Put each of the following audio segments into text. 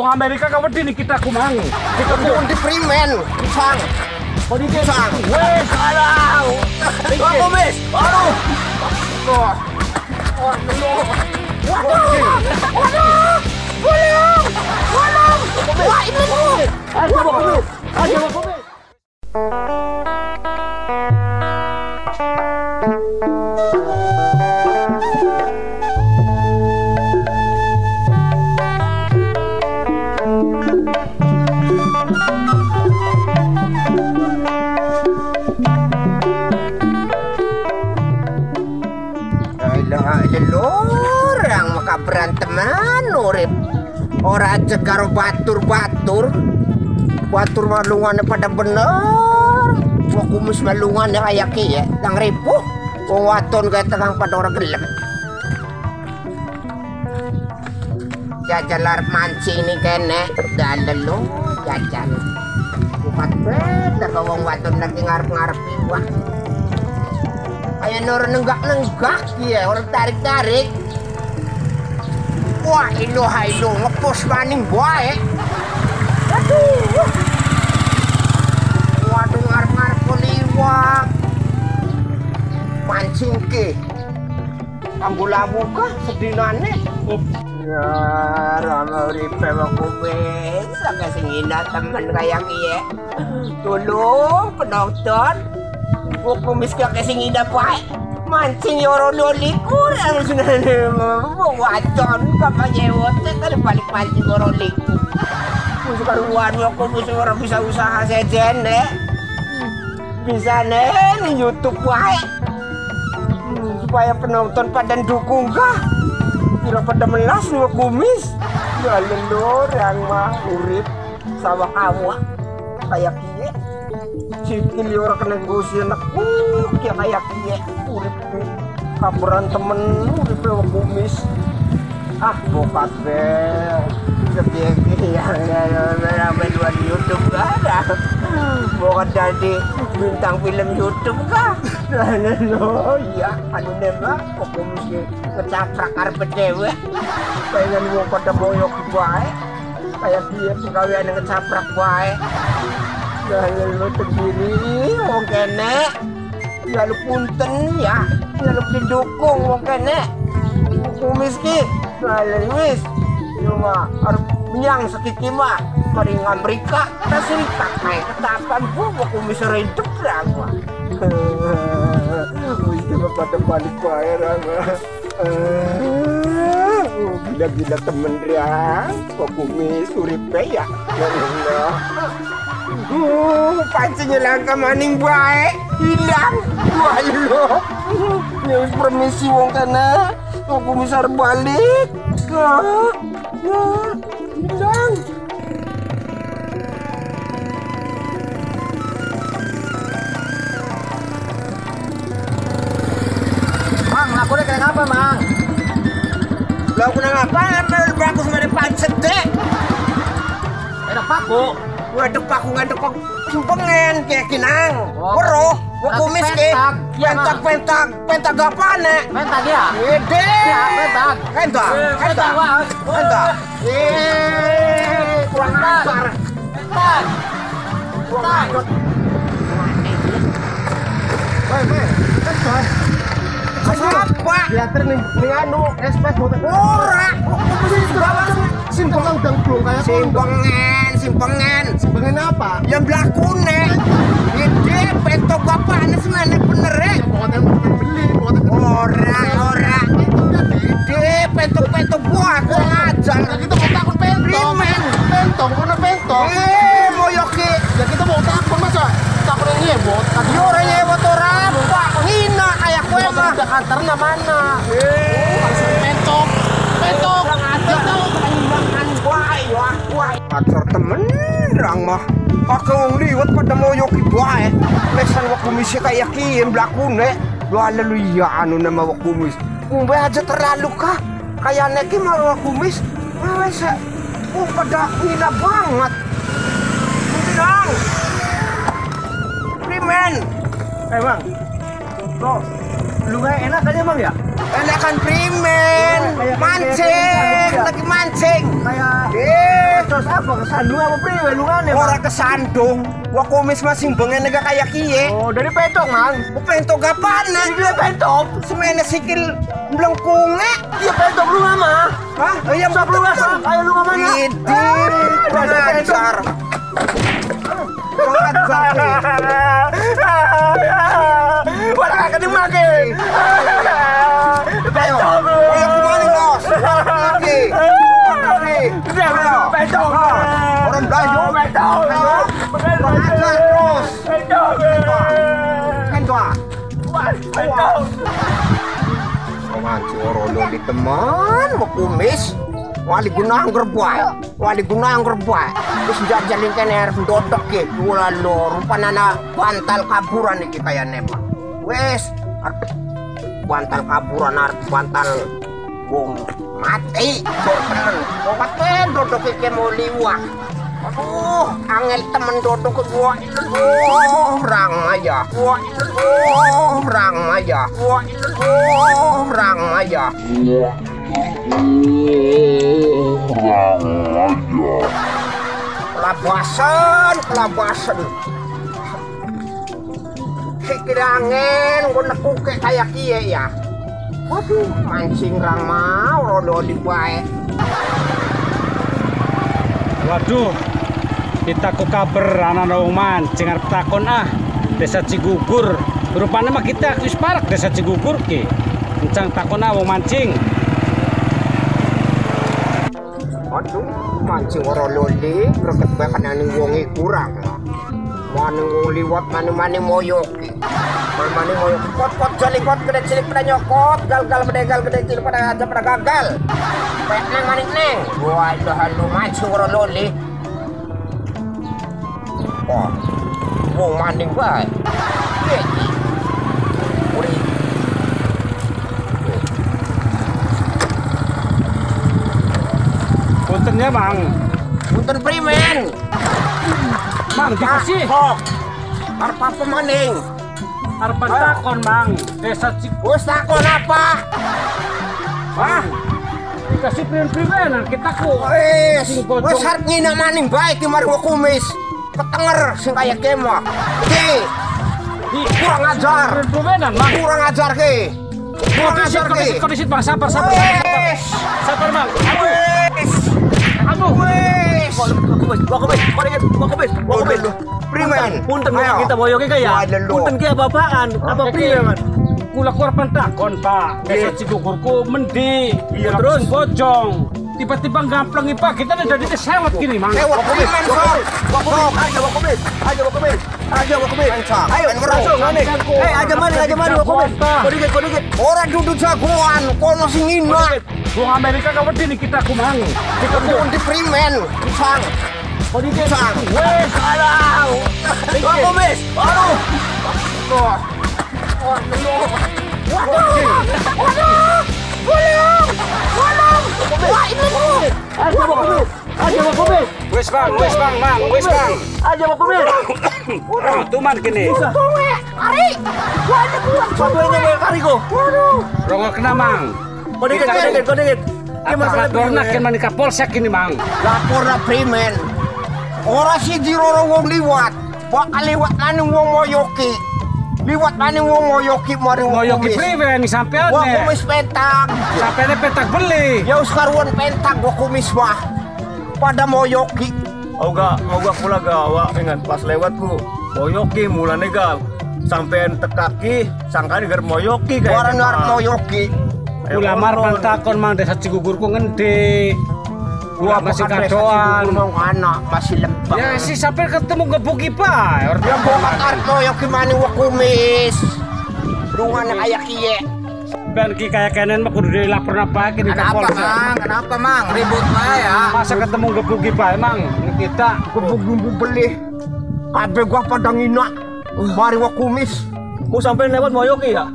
Wong Amerika ka wedi nih kita kumang. Kita pun di Freeman, sang. Oh di Sang. Wes alah. Aku mis. Aduh. Kok. Oh, no. Waduh. Wah, ini bu. Aduh, bapak. Aduh, bapak. Orang maka beranteman urip ora aja karo batur malungannya pada bener wong kumis malungannya kayak ki ya nang ripuh wong waton kayak tengah pada orang gelem jajal arep mancing nih kene dalem lo jajal bukat beda ke wong waton lagi ngarep-ngarepi wah kayak orang nenggak ya orang tarik-tarik. Wah ilo ngepos maning bae. Aduh. Waduh ngarep-ngarep liwak. Mancing ke. Kanggo lawu kah sedinane? Ya rama uripe waku wis agak sing ina temen kayak kiye. Tolong penonton. Wong miskin kasing ida bae mancing yoro likur ang sunan waton kapanyewot kan balik mancing yoro likur musuh karuan aku musuh orang bisa usaha sejen bisa di YouTube bae supaya penonton pada dukung kah kira pada melas dua kumis jalan orang mah urip sawah awak kayak kiye sikil orang kena gosi anak kayak kiye urip kaburan temen urip lewat kumis bokat bel sebiang yang dua di YouTube gak ada bokat jadi bintang film YouTube kah no iya anu nembak kok kumis ngecaprak arep dewe pengen wong pada boyok bae kayak kiye pegawaian ngecaprak bae jangan lu sendiri, wong kene. Ya lu punten ya, lu didukung wong kene. Kumis ki, lalu wis. Cuma harus menyang sekiki mah, mari Amerika, Serikat naik ketapan gua kumis redep lah gua. Wis coba pada balik bayar gila-gila temen dia, kok kumis uripe ya. Pancingnya langka maning baik hilang wah lo nyus permisi wong kana aku misar balik hilang Mang, lakunya kayak apa, Mang? Lakunya apa? Bagus sama pancet deh Enak paku. Waduh paku ngaduk paku simpengen kayak kinang weruh kumis ke pentak gapane Pentak ya? ide pentak kurang ajar Kenapa? Diater nih anu SPS motor. Ora, Simpengan udang belum kayak simpengan apa? yang belakune ide pentok gapane sebenarnya bener Beli, ora ide pentok buah kurang ajar kita mau takut pentong karena pentong. moyoki Ya kita mau takut masa takut yang nyebot. dia orang nyebot orang pak ngina kayak kue mah Udah antarnya mana? Pentong. Acar temen rang mah pakai wong liwat pada moyoki bae lesan wak kumisnya kayak kian belakune lalu iya anu nama wak kumis umbe aja terlalu kah kayak neki mah wak kumis masa pada ngina banget bilang Primen Bang. Bro, lu gak enak aja Bang ya? Enakan primen, mancing, lagi mancing. Terus apa kesandung apa priwe lungane? Ora kesandung. Wah kumis masing bengen nega kayak kiye. Oh, dari pentok, Mang. Pentok apaan? Dia pentok. Semene sikil melengkunge. Dia pentok lu mama. Hah? Iya Sok lu masuk. Ayo lu mamanya. Idi, pengajar. Pengajar. Wala ka din maki. Ayo, ayo kemana los? Lagi. Ayo. Pentok. Orang Melayu. Pentok. Ayo. Pengajar terus. Pentok. Pentok. Pentok. Mancing orang di teman, mau kumis. Wali gunang gerbay, terus jajalin kene arep dodok ke, lalu rupanana bantal kaburan iki kaya nema. Wes, bantal kaburan arep bantal wong mati, temen. Wong katen dodok iki mau liwat. Aduh, angel temen dodok ke gua. Rang aja. Rang aja. Rang aja. Kelabasan. Sikirangin, gua nekuke kayak kie ya. Waduh, mancing rang mau, rodo di bae. Waduh, kita ku kabar anak wong mancing arep takon desa Cigugur. Rupane mah kita wis parak desa Cigugur ki. Encang takon wong mancing. Aduh, mancing ora loli, greget bae kanane wonge kurang. Mane wong liwat mane moyoki. Mane moyoki kot jalikot gede cilik pada nyokot, gal bedegal gede cilik pada aja pada gagal. Pek nang maning neng. Wah, dah halu mancing ora loli. Oh. Wong maning bae. Uri. Puntennya, Mang. Punten primen. Mang, dikasih. Kok. Arep apa maning? Arep takon, Mang. Desa Cigugur. Wis takon apa? Hah? Dikasih primen-primenan kita ku. Wis arep ngina maning bae ki mari kumis. Ketenger sing kaya kemah. Ki. Kurang ajar. Primenan, Mang. Kurang ajar ki. Kurang ajar ki. Kondisi, Bang. Sabar. Sabar, Mang. Aduh. Wis. Wakobes. Primen. Punten kita boyoke kaya. Punten ki apa-apaan? Apa primen? Kula korban takon, Pak. Desa Cigugur ku mendi. Iya, terus? Bojong. Tiba-tiba gamplengi, Pak. Kita udah jadi sewot gini, Mang. Lewat primen kok. Aja wakobes. Ayo, langsung ngene. Aja mari wakobes. Kodikit. Ora duduk jagoan, kono sing ngina. Wong Amerika kawedi nih kita ku, Mang. Kita pun di primen. Sang. Kodikit. Sang. Wes, alah. Wakobes. Aduh. Oh. Aja wakobes. Wes bang. Aja wakobes. Tuman gini. Ari. Satunya kayak kariko. Rongo kena, Mang. Kodikit. Apa dornak kan manika polsek ini, Mang. Lapor na primen. Ora si Jiroro wong liwat. Bakal liwat anu wong moyoki. Liwat anu wong moyoki mari wong Ngoyoki kumis. priven nih sampean Wong nih. kumis pentak. Sampean petak beli. Ya wis karuan pentak wong kumis mah. Pada moyoki. Oga pula gawa ingat pas lewat ku. Moyoki mulane gal. Sampean tekaki sangkane gar moyoki kayak. Orang arep moyoki. Ulamar pantakon, Mang, desa Cigugur ku ngendi. Gua masih kadoan. Anak masih lembang. Ya si sampai ketemu gebuki Pak. Ya bokat arep moyoki mani wong kumis. Rungane kaya kiye. Ben ki kayak kenen mah kudu dilapor apa kini ke polsek. Kenapa, Mang? Ribut bae ya. Masa ketemu gebuki Pak, Mang? Ini kita Gebuk-gebuk beli. Kabeh gua pada ngina. Mari wong kumis. Mau sampean lewat moyoki ya?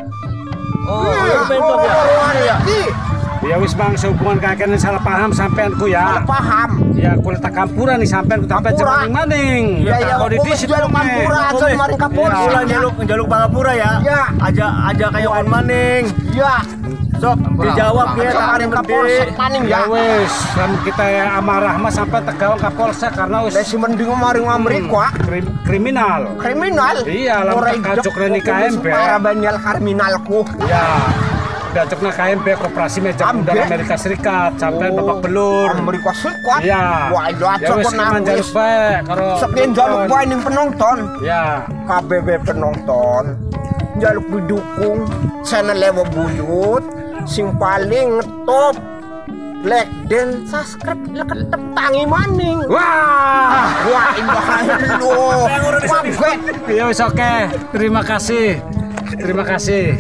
Oh, pentok ya. ya wis, Mang, sehubungan kayak kenen salah paham sampeanku ya. Paham. Ya kulit campuran nih sampean ku sampai Kampura. maning. Ya, kalau di kumis disit jaluk kampura aja mari kapolsek. Jaluk pangapura ya. Ya. Aja kayak on maning. Ya. Sok dijawab ya Kemarin Kapolsek maning Ya ya. wis, kita yang amarah mah sampai Tegal Kapolsek karena wis Desi mending kemarin Amerika. kriminal. Kriminal. Iya, lamun kacuk reni KMB. Para banyak kriminalku. Ya, kacukna KMB Koperasi Meja Ambe. Udara Amerika Serikat sampai Babak Belur. Amerika Serikat. Iya. Wah, itu Ya aja wis kok kan jaluk nangis. bae karo. Sekian jaluk bae ning penonton. Ya, KBB penonton. Jaluk didukung channel Lewo Buyut sing paling ngetop. Like dan subscribe leketep tangi maning. wah. Wah, indah lu. Wah, gue. Ya wis oke. Terima kasih. Terima kasih.